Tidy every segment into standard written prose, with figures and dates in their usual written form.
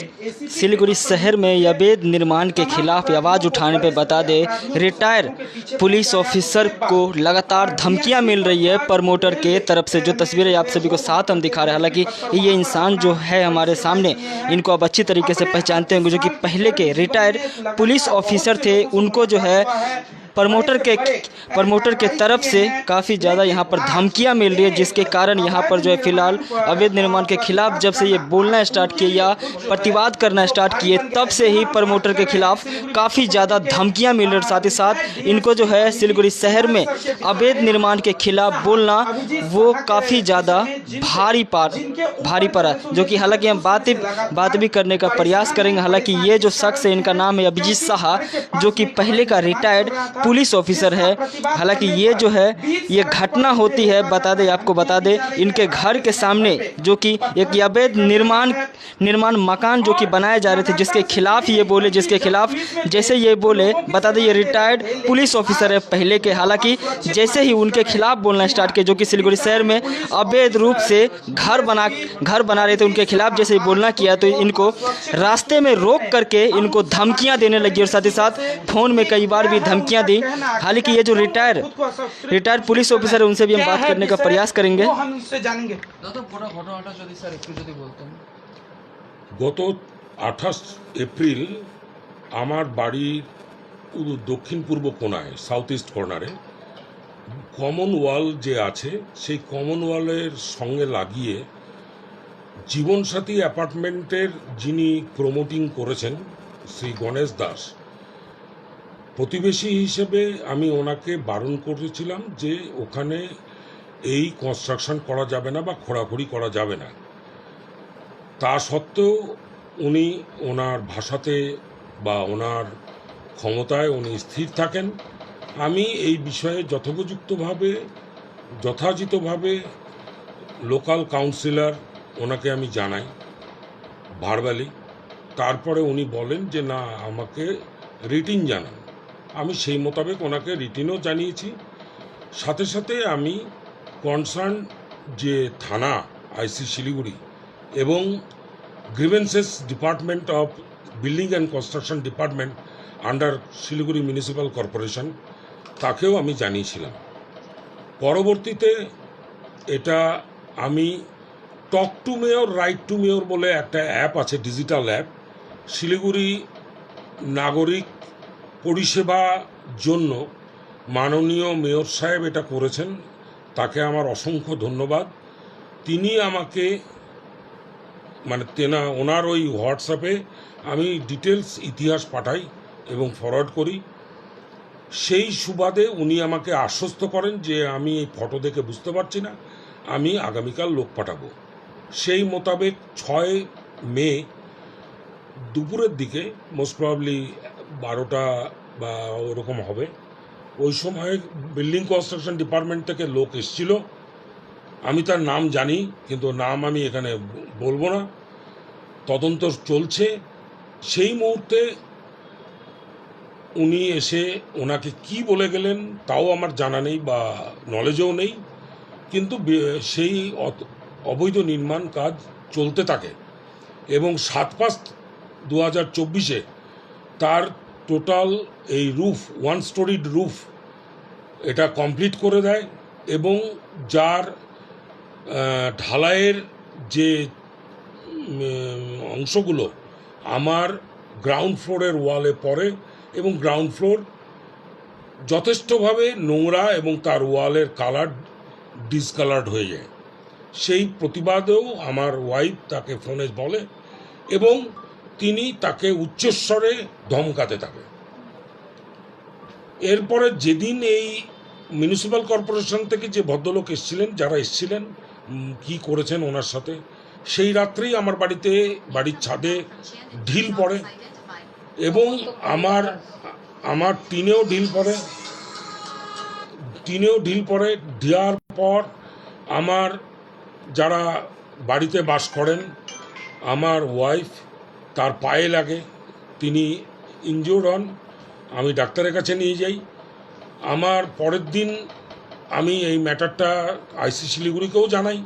सिलीगुड़ी शहर में अवैध निर्माण के खिलाफ आवाज़ उठाने पर बता दें रिटायर पुलिस ऑफिसर को लगातार धमकियां मिल रही है प्रमोटर के तरफ से। जो तस्वीरें आप सभी को साथ हम दिखा रहे हैं, हालांकि ये इंसान जो है हमारे सामने, इनको आप अच्छी तरीके से पहचानते होंगे, जो कि पहले के रिटायर पुलिस ऑफिसर थे। उनको जो है प्रमोटर के तरफ से काफ़ी ज़्यादा यहाँ पर धमकियाँ मिल रही है, जिसके कारण यहाँ पर जो है फिलहाल अवैध निर्माण के खिलाफ जब से ये बोलना स्टार्ट किए या प्रतिवाद करना स्टार्ट किए, तब से ही प्रमोटर के खिलाफ काफ़ी ज़्यादा धमकियाँ मिल रही है। साथ ही साथ इनको जो है सिलीगुड़ी शहर में अवैध निर्माण के खिलाफ बोलना वो काफ़ी ज़्यादा भारी पड़ा, जो कि हालांकि हम बात भी करने का प्रयास करेंगे। हालांकि ये जो शख्स है, इनका नाम है अभिजीत शाह, जो कि पहले का रिटायर्ड पुलिस ऑफिसर है। हालांकि ये जो है ये घटना होती है, आपको बता दें इनके घर के सामने, जो कि एक अवैध निर्माण मकान जो कि बनाए जा रहे थे, जिसके खिलाफ जैसे ये बोले, बता दें ये रिटायर्ड पुलिस ऑफिसर है पहले के। हालांकि जैसे ही उनके खिलाफ बोलना स्टार्ट किया, जो कि सिलीगुड़ी शहर में अवैध रूप से घर बना रहे थे, उनके खिलाफ जैसे ही बोलना किया तो इनको रास्ते में रोक करके इनको धमकियां देने लगी, और साथ ही साथ फोन में कई बार भी धमकियां दी। हालांकि ये जो रिटायर पुलिस ऑफिसर है, उनसे भी हम बात करने का प्रयास करेंगे। গত 28 এপ্রিল আমার বাড়ির দক্ষিণ পূর্ব কোণায়, সাউথ ইস্ট কর্নারে কমন ওয়াল যে আছে, সেই কমন ওয়ালের সঙ্গে লাগিয়ে জীবনসাথী অ্যাপার্টমেন্টের যিনি প্রমোটিং করেছেন শ্রী গণেশ দাস, প্রতিবেশী হিসেবে আমি ওনাকে বারণ করেছিলাম যে ওখানে এই কনস্ট্রাকশন করা যাবে না বা খোঁড়াখুড়ি করা যাবে না। তা সত্ত্বেও উনি ওনার ভাষাতে বা ওনার ক্ষমতায় উনি স্থির থাকেন। আমি এই বিষয়ে যথাযথভাবে লোকাল কাউন্সিলর ওনাকে আমি জানাই ভার্বালি। তারপরে উনি বলেন যে না, আমাকে রিটিন জানান। আমি সেই মোতাবেক ওনাকে রিটিনও জানিয়েছি। সাথে সাথে আমি কনসার্ন যে থানা আইসি শিলিগুড়ি এবং grievances department of building and construction department under Siliguri municipal corporation, তাকেও আমি জানিয়েছিলাম। পরবর্তীতে এটা আমি talk to mayor, right two mayor বলে একটা অ্যাপ আছে, ডিজিটাল অ্যাপ, শিলিগুড়ি নাগরিক পরিষেবা জন্য মাননীয় মেয়র সাহেব এটা করেছেন, তাকে আমার অসংখ্য ধন্যবাদ। তিনি আমাকে ওনার ওই হোয়াটসঅ্যাপে আমি ডিটেলস ইতিহাস পাঠাই এবং ফরওয়ার্ড করি। সেই সুবাদে উনি আমাকে আশ্বস্ত করেন যে আমি এই ফটো দেখে বুঝতে পারছি না, আমি আগামীকাল লোক পাঠাবো। সেই মোতাবেক 6 মে দুপুরের দিকে, মোস্ট প্রবাবলি 12টা বা ওরকম হবে, ওই সময় বিল্ডিং কনস্ট্রাকশন ডিপার্টমেন্ট থেকে লোক এসেছিল। আমি তার নাম জানি, কিন্তু নাম আমি এখানে বলবো না, তদন্ত চলছে। সেই মুহূর্তে উনি এসে ওনাকে কি বলে গেলেন তাও আমার জানা নেই বা নলেজও নেই, কিন্তু সেই অবৈধ নির্মাণ কাজ চলতে থাকে এবং 7/5/2024 তার টোটাল এই রুফ, 1 স্টোরিড রুফ, এটা কমপ্লিট করে দেয় এবং যার ঢালাইয়ের যে অংশগুলো আমার গ্রাউন্ড ফ্লোরের ওয়ালে পড়ে এবং গ্রাউন্ড ফ্লোর যথেষ্টভাবে নোংরা এবং তার ওয়ালের কালার ডিসকালার্ড হয়ে যায়। সেই প্রতিবাদেও আমার ওয়াইফ তাকে ফোনে বলে এবং তিনি তাকে উচ্চস্বরে ধমকাতে থাকে। এরপরে যেদিন এই মিউনিসিপ্যাল কর্পোরেশন থেকে যে ভদ্রলোক যারা এসেছিলেন, কি করেছেন ওনার সাথে, সেই রাত্রেই আমার বাড়ির ছাদে ঢিল পড়ে এবং আমার টিনেও ঢিল পড়ে। দেওয়ার পর আমার যারা বাড়িতে বাস করেন, আমার ওয়াইফ, তার পায়ে লাগে, তিনি ইনজিওর্ড হন। আমি ডাক্তারের কাছে নিয়ে যাই। আমার পরের দিন আমি এই ম্যাটারটা আইসি শিলিগুড়িকেও জানাই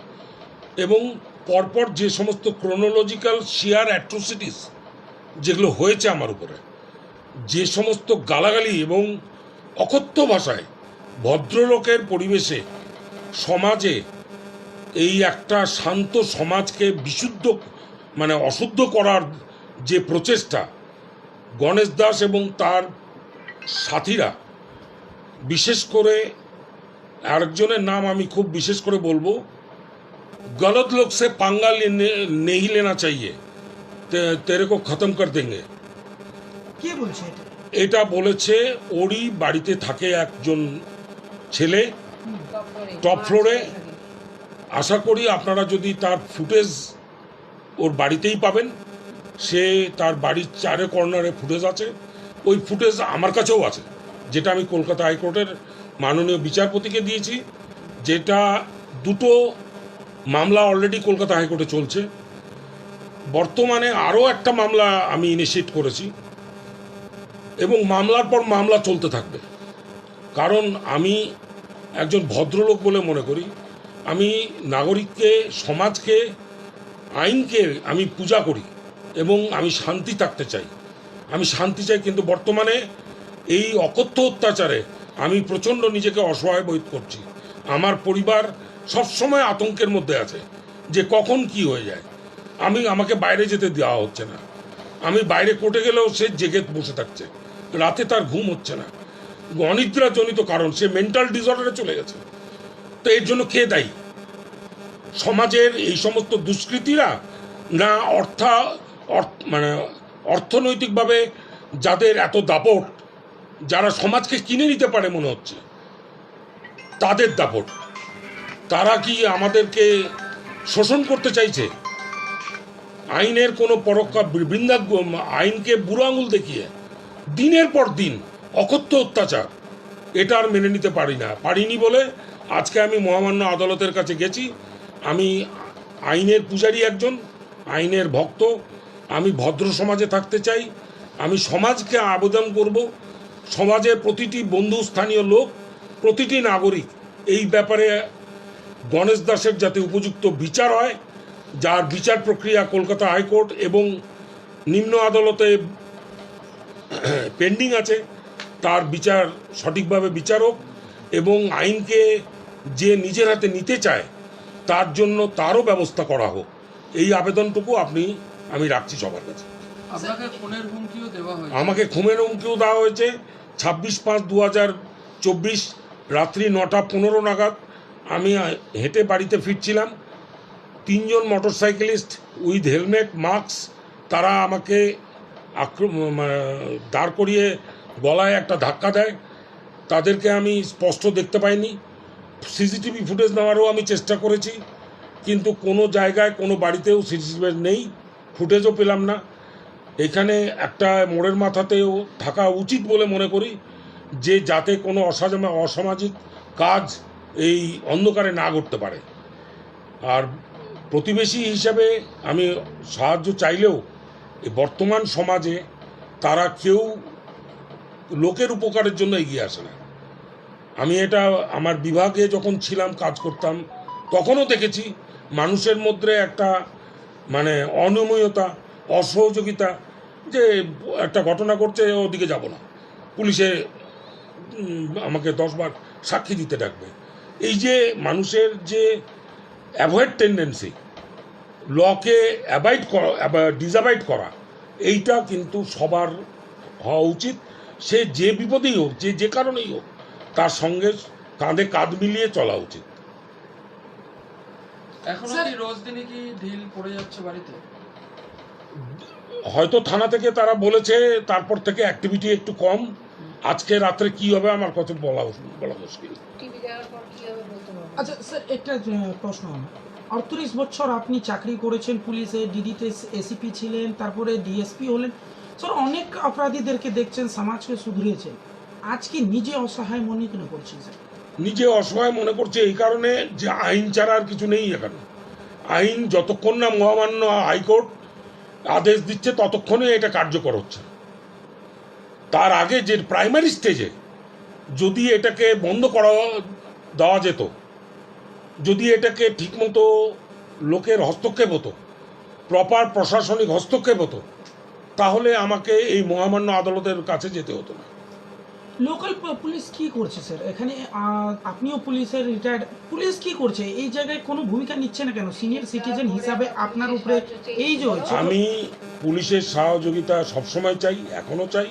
এবং পরপর যে সমস্ত ক্রোনোলজিক্যাল শিয়ার অ্যাট্রোসিটিস যেগুলো হয়েছে আমার উপরে, যে সমস্ত গালাগালি এবং অকথ্য ভাষায় ভদ্রলোকের পরিবেশে সমাজে এই একটা শান্ত সমাজকে বিশুদ্ধ মানে অশুদ্ধ করার যে প্রচেষ্টা, গণেশ দাস এবং তার সাথীরা, বিশেষ করে আরেকজনের নাম আমি খুব বিশেষ করে বলবো, गलत लोग से पंगा नहीं लेना चाहिए, तेरे को खत्म कर देंगे। কে বলছে এটা? এটা বলেছে ওরই বাড়িতে থাকে একজন ছেলে টপ ফ্লোরে। আশা করি আপনারা যদি তার ফুটেজ ওর বাড়িতেই পাবেন, সে তার বাড়ির চারে কর্নারে ফুটেজ আছে, ওই ফুটেজ আমার কাছেও আছে, যেটা আমি কলকাতা হাইকোর্টের মাননীয় বিচারপতিকে দিয়েছি, যেটা দুটো মামলা অলরেডি কলকাতা হাইকোর্টে চলছে। বর্তমানে আরও একটা মামলা আমি ইনিশিয়েট করেছি এবং মামলার পর মামলা চলতে থাকবে, কারণ আমি একজন ভদ্রলোক বলে মনে করি। আমি নাগরিককে, সমাজকে, আইনকে আমি পূজা করি এবং আমি শান্তি থাকতে চাই, আমি শান্তি চাই। কিন্তু বর্তমানে এই অকথ্য অত্যাচারে আমি প্রচণ্ড নিজেকে অসহায় বোধ করছি। আমার পরিবার সবসময় আতঙ্কের মধ্যে আছে যে কখন কি হয়ে যায়। আমাকে বাইরে যেতে দেওয়া হচ্ছে না, আমি বাইরে কোর্টে গেলেও সে জেগে বসে থাকছে, রাতে তার ঘুম হচ্ছে না, অনিদ্রাজনিত কারণ, সে মেন্টাল ডিসঅর্ডারে চলে গেছে। তো এর জন্য কে দায়ী? সমাজের এই সমস্ত দুষ্কৃতীরা, না মানে অর্থনৈতিকভাবে যাদের এত দাপট, যারা সমাজকে কিনে নিতে পারে মনে হচ্ছে, তাদের দাপট? তারা কি আমাদেরকে শোষণ করতে চাইছে? আইনের কোনো পরোক্ষা আইনকে বুড়ো আঙুল দেখিয়ে দিনের পর দিন অকথ্য অত্যাচার, এটা আর মেনে নিতে পারিনি বলে আজকে আমি মহামান্য আদালতের কাছে গেছি। আমি আইনের পূজারী একজন, আইনের ভক্ত, আমি ভদ্র সমাজে থাকতে চাই। আমি সমাজকে আবেদন করব, সমাজের প্রতিটি বন্ধু, স্থানীয় লোক, প্রতিটি নাগরিক এই ব্যাপারে গণেশ দাসের যাতে উপযুক্ত বিচার হয়, যার বিচার প্রক্রিয়া কলকাতা হাইকোর্ট এবং নিম্ন আদালতে পেন্ডিং আছে, তার বিচার সঠিকভাবে বিচার হোক এবং আইনকে যে নিজের হাতে নিতে চায় তার জন্য তারও ব্যবস্থা করা হোক। এই আবেদনটুকু আমি রাখছি সবার কাছে। আপনাকে খুনের হুমকিও দেওয়া হয়েছে? আমাকে খুনের হুমকিও দেওয়া হয়েছে। 26/5/2024 রাত্রি 9:15 নাগাদ আমি হেঁটে বাড়িতে ফিরছিলাম। 3 জন মোটরসাইকেলিস্ট উইথ হেলমেট, মাস্ক, তারা আমাকে দাঁড় করিয়ে গলায় একটা ধাক্কা দেয়। তাদেরকে আমি স্পষ্ট দেখতে পাইনি। সিসিটিভি ফুটেজ নেওয়ারও আমি চেষ্টা করেছি, কিন্তু কোনো জায়গায়, কোনো বাড়িতেও সিসিটিভি নেই, ফুটেজও পেলাম না। এখানে একটা মোড়ের মাথাতেও থাকা উচিত বলে মনে করি, যে যাতে কোনো অসামাজিক কাজ এই অন্ধকারে না ঘটতে পারে। আর প্রতিবেশী হিসাবে আমি সাহায্য চাইলেও এই বর্তমান সমাজে তারা কেউ লোকের উপকারের জন্য এগিয়ে আসে না। আমি এটা আমার বিভাগে যখন ছিলাম, কাজ করতাম, তখনও দেখেছি মানুষের মধ্যে একটা মানে অনিয়মিততা, অসহযোগিতা, যে একটা ঘটনা ঘটছে, ওদিকে যাব না, পুলিশে আমাকে 10 বার সাক্ষী দিতে ডাকবে। এই যে মানুষের যে অ্যাভয়েড টেন্ডেন্সি, লকে ডিসঅ্যাভয়েড করা, এইটা কিন্তু সবার হওয়া উচিত। সে যে বিপদেই হোক, যে কারণেই হোক, তার সঙ্গে কাঁধে কাঁধ মিলিয়ে চলা উচিত। এখনো কি রোজ দিনই কি ঢিল পড়ে যাচ্ছে বাড়িতে? হয়তো থানা থেকে তারা বলেছে, তারপর থেকে অ্যাক্টিভিটি একটু কম। আজকে রাত্রে কি হবে আমার কথা বলা মুশকিল। আচ্ছা স্যার, একটা প্রশ্ন আমার। 38 বছর আপনি চাকরি করেছেন পুলিশে, ডিডিতে এসিপি ছিলেন, তারপরে ডিএসপি হলেন। স্যার, অনেক অপরাধীদেরকে দেখছেন, সমাজকে শুধরিয়েছেন। আজকে নিজে অসহায় মনে কেন করছেন স্যার? নিজে অসহায় মনে করছে এই কারণে যে আইন ছাড়া আর কিছু নেই এখানে। আইন যতক্ষণ না মহামান্য হাইকোর্ট আদেশ দিচ্ছে, ততক্ষণে এটা কার্যকর হচ্ছে। তার আগে যে প্রাইমারি স্টেজে যদি এটাকে বন্ধ করা দেওয়া যেত, যদি এটাকে ঠিকমতো লোকের হস্তক্ষেপ হতো, প্রপার প্রশাসনিক হস্তক্ষেপ হতো, তাহলে আমাকে এই মহামান্য আদালতের কাছে যেতে হতো না। লোকাল পুলিশ কি করছে স্যার এখানে? আপনিও পুলিশের রিটায়ার্ড, পুলিশ কি করছে এই জায়গায়? কোনো ভূমিকা নিচ্ছে না কেন? সিনিয়র সিটিজেন হিসাবে আপনার উপরে এই যে হয়েছে, আমি পুলিশের সহযোগিতা সবসময় চাই, এখনও চাই।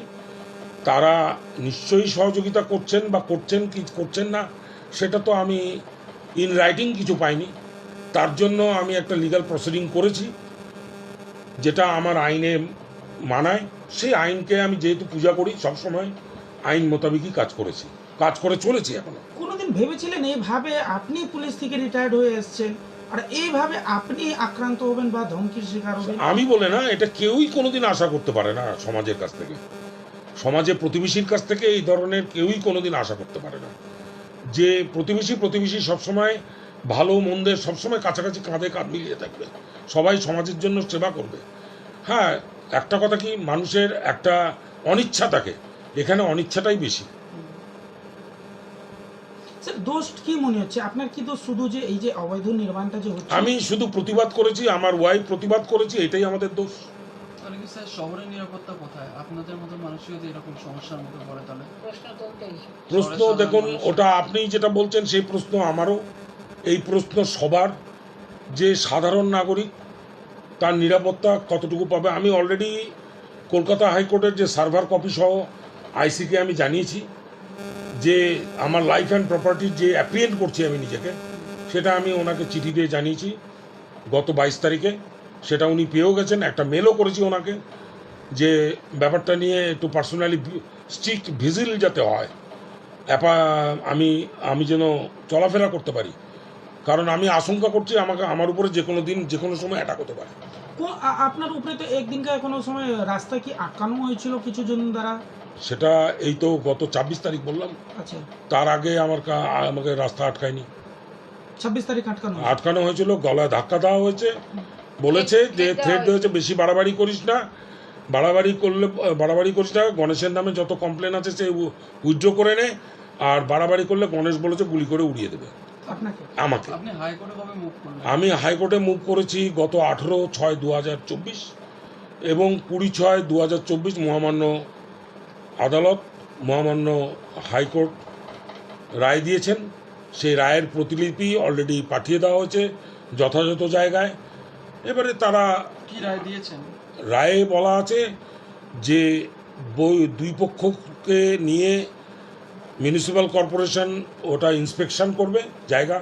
তারা নিশ্চয়ই সহযোগিতা করছেন বা করছেন কি করছেন না সেটা তো আমি ইন রাইটিং কিছু পাইনি। তার জন্য আমি একটা লিগ্যাল প্রসিডিং করেছি, যেটা আমার আইনে মানায়। সেই আইনকে আমি যেহেতু পূজা করি, সবসময় আইন মোতাবেকই কাজ করে চলেছি এখনো। কোনোদিন ভেবেছিলেন এইভাবে আপনি পুলিশ থেকে রিটায়ার্ড হয়ে এসেছেন আর এইভাবে আপনি আক্রান্ত হবেন বা ধমকির শিকার হবেন? আমি বলে না, এটা কেউই কোনোদিন আশা করতে পারে না সমাজের কাছ থেকে, সমাজে প্রতিবেশীর কাছ থেকে এই ধরনের কেউই কোনোদিন আশা করতে পারে না যে প্রতিবেশী সবসময় ভালো মন্দের সবসময় কাছাকাছি কাঁধে কাঁধ মিলিয়ে থাকবে, সবাই সমাজের জন্য সেবা করবে। হ্যাঁ, একটা কথা কি, মানুষের একটা অনিচ্ছা থাকে, এখানে অনিচ্ছাটাই বেশি। স্যার দোষ কি মনে হচ্ছে আপনার? কি দোষ শুধু যে এই যে অবৈধ নির্মাণটা যে হচ্ছে? আমি শুধু প্রতিবাদ করেছি, আমার ওয়াইফ প্রতিবাদ করেছি, এটাই আমাদের দোষ। তাহলে কি স্যার শহরের নিরাপত্তা কোথায়? আপনাদের মতো মানুষই যদি এরকম সমস্যার মুখে পড়ে তাহলে প্রশ্ন দেখুন, ওটা আপনি যেটা বলছেন সেই প্রশ্ন আমারও, এই প্রশ্ন সবার, যে সাধারণ নাগরিক তার নিরাপত্তা কতটুকু পাবে। আমি অলরেডি কলকাতা হাইকোর্টের যে সার্ভার কপি সহ আইসিকে আমি জানিয়েছি যে আমার লাইফ অ্যান্ড প্রপার্টির যে অ্যাপ্রিহেন্ড করছি আমি নিজেকে, সেটা আমি ওনাকে চিঠি দিয়ে জানিয়েছি গত 22 তারিখে। সেটা উনি পেয়েও গেছেন। একটা মেলও করেছি ওনাকে যে ব্যাপারটা নিয়ে একটু পার্সোনালি স্ট্রিক্ট ভিজিল যাতে হয়, আমি যেন চলাফেরা করতে পারি, কারণ আমি আশঙ্কা করছি আমার উপরে যে কোনো দিন যে কোনো সময় অ্যাটাক হতে পারে। আপনার উপরে তো একদিনকার কোনো সময় রাস্তা কি আটকানো হয়েছিল কিছু জন দ্বারা? সেটা এই তো গত 26 তারিখ বললাম, আচ্ছা, তার আগে আমাকে রাস্তা আটকায়নি। 26 তারিখ আটকানো হয়েছিল, গলায় ধাক্কা দেওয়া হয়েছে, বলেছে যে থ্রেট হয়েছে, বেশি বাড়াবাড়ি করিস না, বাড়াবাড়ি করিস না, গণেশের নামে যত কমপ্লেন আছে সে উইথড্র করে নে, আর বাড়াবাড়ি করলে গণেশ বলেছে গুলি করে উড়িয়ে দেবে আমাকে। আপনি হাইকোর্টে কবে মুভ করলেন? আমি হাইকোর্টে মুভ করেছি গত 18/6/2024 এবং 20/6/2024 মহামান্য আদালত, মহামান্য হাইকোর্ট রায় দিয়েছেন। সেই রায়ের প্রতিলিপি অলরেডি পাঠিয়ে দেওয়া হয়েছে যথাযথ জায়গায়। এবারে তারা কি রায় দিয়েছেন? রায়ে বলা আছে যে দুই পক্ষকে নিয়ে মিউনিসিপ্যাল কর্পোরেশন ওটা ইন্সপেকশন করবে, জায়গা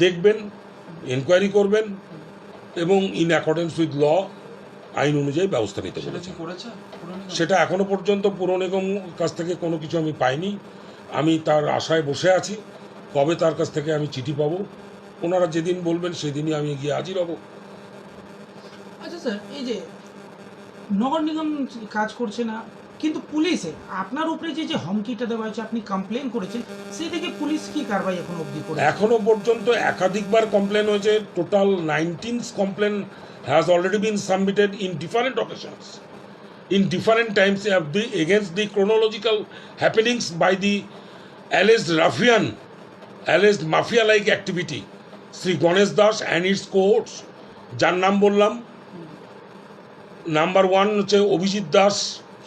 দেখবেন, এনকোয়ারি করবেন এবং ইন অ্যাকর্ডেন্স উইথ ল আইন অনুযায়ী ব্যবস্থা নিতে বলেছে। সেটা এখনো পর্যন্ত পুর নিগম কাছ থেকে কোনো কিছু আমি পাইনি। আমি তার আশায় বসে আছি কবে তার কাছ থেকে আমি চিঠি পাবো। ওনারা যেদিন বলবেন সেদিনই আমি গিয়ে হাজির হব। আচ্ছা স্যার, এই যে নগর নিগম কাজ করছে না, কিন্তু পুলিশে আপনার উপরে যে হুমকিটা দেওয়া হয়েছে, আপনি কমপ্লেন করেছেন, সেই থেকে পুলিশ কি কারবাই এখন অবধি করে? এখনো পর্যন্ত একাধিকবার কমপ্লেন হয়েছে। Total 19 complain has already been submitted in different occasions, in different times against the chronological happenings by the alleged mafia-like activity, Sri Ganesh Das and its cohorts, যার নাম বললাম। নাম্বার 1 হচ্ছে Abhijit Das,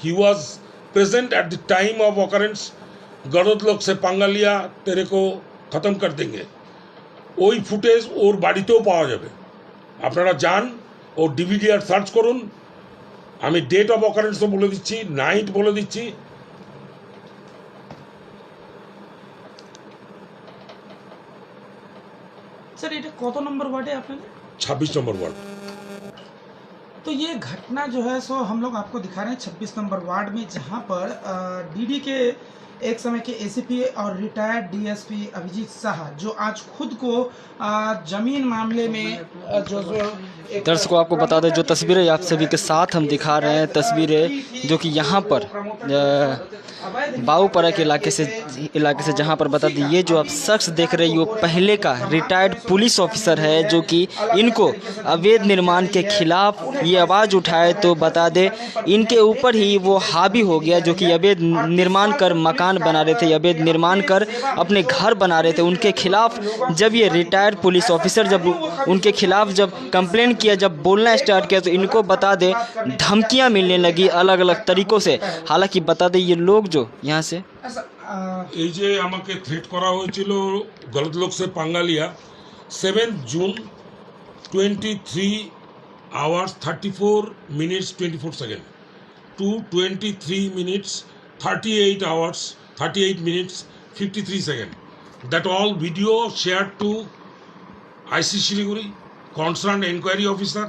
he was present at the time of occurrence, গরদ লোক সে পাঙ্গালিয়া তেরে কো খতম কর দেঙ্গে। ওই footage ওর বাড়িতেও পাওয়া যাবে, আপনারা যান, ও ডিভিডিআর সার্চ করুন। আমি ডেট অফ অকারেন্সও বলে দিচ্ছি, নাইট বলে দিচ্ছি। স্যার এটা কত নম্বর ওয়ার্ডে আপনাদের? 26 নম্বর ওয়ার্ড। तो ये घटना जो है सो हम लोग आपको दिखा रहे हैं 26 नंबर वार्ड में, जहां पर डीडी के एक समय के एसीपी और रिटायर्ड डीएसपी अभिजीत शाह, जो आज खुद को जमीन मामले में जो दर्शकों आपको बता दें, जो तस्वीरें आप सभी के साथ हम दिखा रहे हैं, तस्वीरें जो कि यहाँ पर बाऊपरा के इलाके से जहाँ पर बता दें, ये जो आप शख्स देख रहे हैं, वो पहले का रिटायर्ड पुलिस ऑफिसर है, जो कि इनको अवैध निर्माण के खिलाफ ये आवाज़ उठाए तो बता दें इनके ऊपर ही वो हावी हो गया, जो कि अवैध निर्माण कर मकान मकान बना रहे थे, अवैध निर्माण कर अपने घर बना रहे थे, उनके खिलाफ जब ये रिटायर्ड पुलिस ऑफिसर जब उनके खिलाफ जब कंप्लेंट किया, जब बोलना स्टार्ट किया, तो इनको बता दे धमकियां मिलने लगी अलग अलग तरीक़ों से। हालांकि बता दें ये लोग जो यहाँ से এই যে আমাকে থ্রেট করা হয়েছিল গলত লোক সে পাঙ্গালিয়া 7 June 23 hours 34 minutes 24 seconds to 23 minutes 38 hours 38 minutes 53 seconds. That all video shared to IC Shiliguri, concerned inquiry officer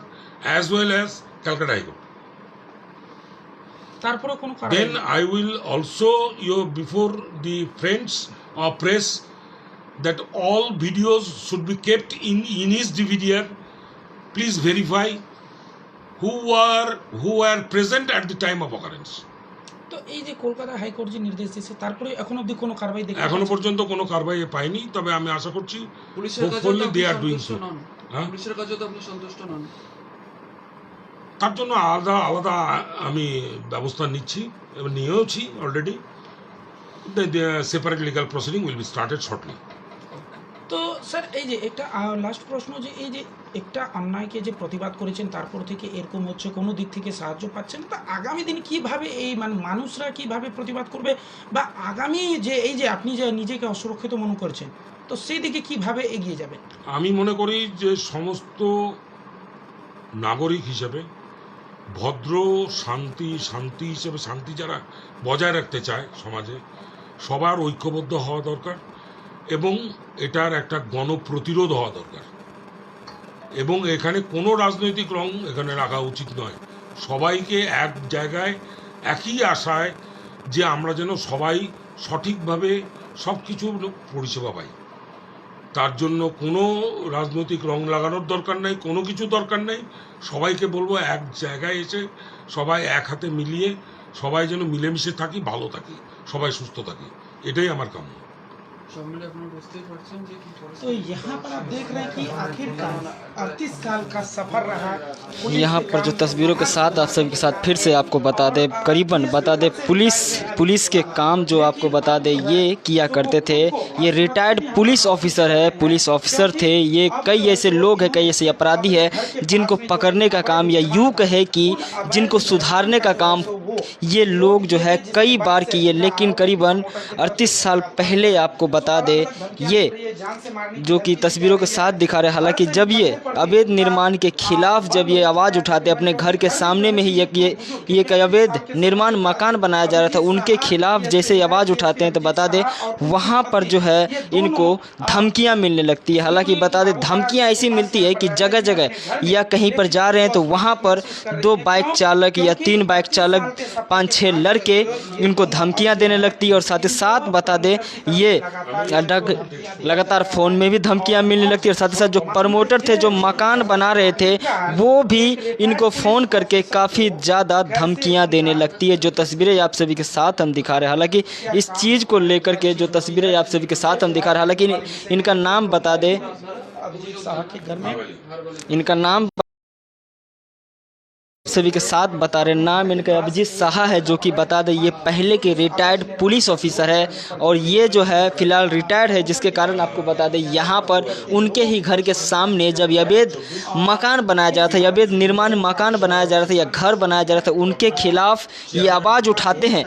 as well as Calcutta High Court. তারপরে কোনো কারণ Then I will also before the friends or press that all videos should be kept in his DVDR. Please verify who were present at the time of occurrence. তো এই যে Kolkata high court যে নির্দেশ দিয়েছে তারপরে এখন অবধি কোনো কারবাই দেখতে এখনো পর্যন্ত কোনো কারবাই পাইনি, তবে আমি আশা করছি পুলিশের কাছে hopefully they are doing so. হ্যাঁ? পুলিশের কাছে তো আপনি সন্তুষ্ট নন। তার জন্য আলাদা আলাদা আমি ব্যবস্থা নিচ্ছি এবং নিয়েওছি already. The separate legal proceeding will be started shortly. তো স্যার এই যে একটা লাস্ট প্রশ্ন, যে এই যে একটা অন্যায়কে যে প্রতিবাদ করেছেন তারপর থেকে এরকম হচ্ছে, কোনো দিক থেকে সাহায্য পাচ্ছেন, তা আগামী দিন কিভাবে এই মানে মানুষরা কিভাবে প্রতিবাদ করবে, বা আগামী যে এই যে আপনি যে নিজেকে অসুরক্ষিত মনে করছেন, তো সেই দিকে কিভাবে এগিয়ে যাবেন? আমি মনে করি যে সমস্ত নাগরিক হিসেবে ভদ্র শান্তি হিসেবে শান্তি যারা বজায় রাখতে চায় সমাজে, সবার ঐক্যবদ্ধ হওয়া দরকার এবং এটার একটা গণপ্রতিরোধ হওয়া দরকার। এবং এখানে কোনো রাজনৈতিক রং এখানে রাখা উচিত নয়। সবাইকে এক জায়গায় একই আশায় যে আমরা যেন সবাই সঠিকভাবে সব কিছু পরিষেবা পাই, তার জন্য কোনো রাজনৈতিক রং লাগানোর দরকার নেই, কোনো কিছু দরকার নেই। সবাইকে বলবো এক জায়গায় এসে সবাই এক হাতে মিলিয়ে সবাই যেন মিলেমিশে থাকি, ভালো থাকি, সবাই সুস্থ থাকি, এটাই আমার কাম্য। সব মিলে আপনি বুঝতেই পারছেন যে কি तो পরিস্থিতি। यहाँ पर आप देख रहे हैं कि आखिरकार 38 साल का सफर रहा। यहाँ पर जो तस्वीरों के साथ आप सबके साथ फिर से आपको बता दें, करीबन बता दें, पुलिस के काम जो आपको बता दें ये किया करते थे। ये रिटायर्ड पुलिस ऑफिसर थे। ये कई ऐसे लोग हैं, कई ऐसे अपराधी हैं जिनको पकड़ने का काम, या यूँ कहे कि जिनको सुधारने का काम ये लोग जो है कई बार किए। लेकिन करीबन 38 साल पहले आपको बता दें, ये जो कि तस्वीरों के साथ दिखा रहे, हालांकि जब ये अवैध निर्माण के खिलाफ जब ये आवाज़ उठाते, अपने घर के सामने में ही ये अवैध निर्माण मकान बनाया जा रहा था, उनके खिलाफ जैसे आवाज़ उठाते हैं तो बता दें वहाँ पर जो है इनको धमकियाँ मिलने लगती है। हालांकि बता दें धमकियाँ ऐसी मिलती है कि जगह जगह या कहीं पर जा रहे हैं तो वहाँ पर 2 बाइक चालक या 3 बाइक चालक 5-6 लड़के इनको धमकियाँ देने लगती है। और साथ ही साथ बता दें ये लगातार फ़ोन में भी धमकियाँ मिलने लगती है। और साथ ही साथ जो प्रमोटर थे, जो मकान बना रहे थे, वो भी इनको फ़ोन करके काफ़ी ज़्यादा धमकियाँ देने लगती है। जो तस्वीरें आप सभी के साथ हम दिखा रहे हैं, हालांकि इस चीज़ को लेकर के जो तस्वीरें आप सभी के साथ हम दिखा रहे हैं, हालांकि इनका नाम बता दें, इनका नाम सभी के साथ बता रहे, नाम इनका अभिजीत साहा है, जो कि बता दें ये पहले के रिटायर्ड पुलिस ऑफिसर है। और ये जो है फ़िलहाल रिटायर्ड है, जिसके कारण आपको बता दें यहाँ पर उनके ही घर के सामने जब अवैध मकान बनाया जा रहा था, अवैध निर्माण मकान बनाया जा रहा था या घर बनाया जा रहा था, उनके खिलाफ ये आवाज़ उठाते हैं,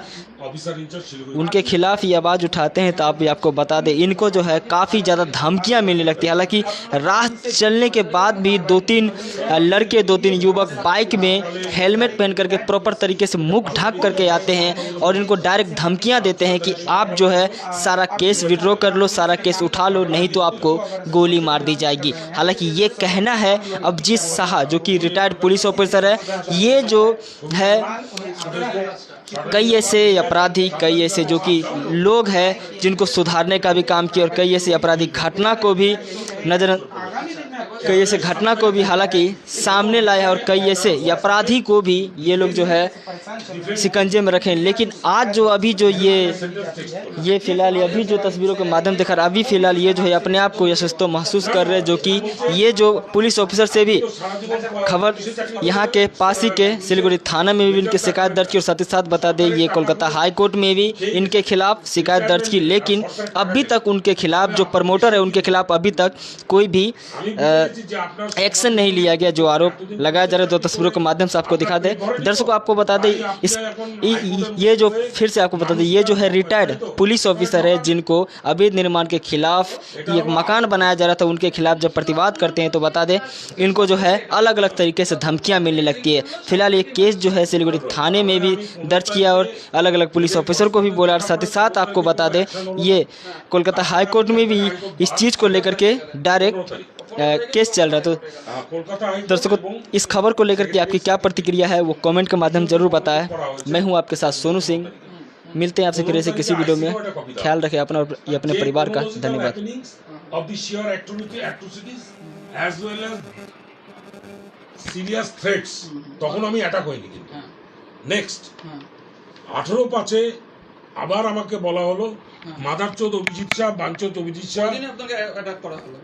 उनके खिलाफ ये आवाज़ उठाते हैं। तो आपको बता दें इनको जो है काफ़ी ज़्यादा धमकियां मिलने लगती है। हालांकि राह चलने के बाद भी 2-3 लड़के, 2-3 युवक बाइक में हेलमेट पहन करके प्रॉपर तरीके से मुख ढक करके आते हैं और इनको डायरेक्ट धमकियां देते हैं कि आप जो है सारा केस विड्रॉ कर लो, सारा केस उठा लो, नहीं तो आपको गोली मार दी जाएगी। हालांकि ये कहना है अभिजीत साहा, जो कि रिटायर्ड पुलिस ऑफिसर है। ये जो है कई ऐसे अपराधी, कई ऐसे जो कि लोग हैं जिनको सुधारने का भी काम किया और कई ऐसी आपराधिक घटना को भी नज़र कई ऐसे घटना को भी हालांकि सामने लाया और कई ऐसे अपराधी को भी ये लोग जो है शिकंजे में रखें। लेकिन आज जो अभी जो ये फिलहाल अभी जो तस्वीरों के माध्यम दिखा रहा, अभी फिलहाल ये जो है अपने आप को यशस्वी महसूस कर रहे हैं, जो कि ये जो पुलिस ऑफिसर से भी खबर यहाँ के पास ही के सिलीगुड़ी थाना में भी इनकी शिकायत दर्ज की और साथ ही साथ बता दें ये कोलकाता हाई कोर्ट में भी इनके खिलाफ शिकायत दर्ज की। लेकिन अभी तक उनके खिलाफ जो प्रमोटर है उनके खिलाफ अभी तक कोई भी एक्शन नहीं लिया गया। जो आरोप लगाया जा रहा है, दो तस्वीरों के माध्यम से आपको दिखा दे। दर्शकों आपको बता दें ये जो फिर से आपको बता दें ये जो है रिटायर्ड पुलिस ऑफिसर है जिनको अवैध निर्माण के खिलाफ एक मकान बनाया जा रहा था, उनके खिलाफ जब प्रतिवाद करते हैं तो बता दें इनको जो है अलग अलग तरीके से धमकियां मिलने लगती है। फिलहाल ये केस जो है सिलीगुड़ी थाने में भी दर्ज किया और अलग अलग पुलिस ऑफिसर को भी बोला। और साथ ही साथ आपको बता दें ये कोलकाता हाई कोर्ट में भी इस चीज़ को लेकर के डायरेक्ट केस चल रहा है। तो दर्शकों इस खबर को लेकर के आपकी क्या प्रतिक्रिया है वो कमेंट के माध्यम जरूर बताएं। मैं हूं आपके साथ सोनू सिंह, मिलते हैं आपसे फिर ऐसे किसी वीडियो में। ख्याल रखें अपना और अपने परिवार का। धन्यवाद। সিরিয়াস থ্রেটস তখন আমি অ্যাটাক হইনি, কিন্তু নেক্সট 18/5 আবার আমাকে বলা হলো মাদারচোদ অভিজিৎ শাহ, বাঞ্চোদ অভিজিৎ শাহ। আপনাকে অ্যাটাক করা হলো।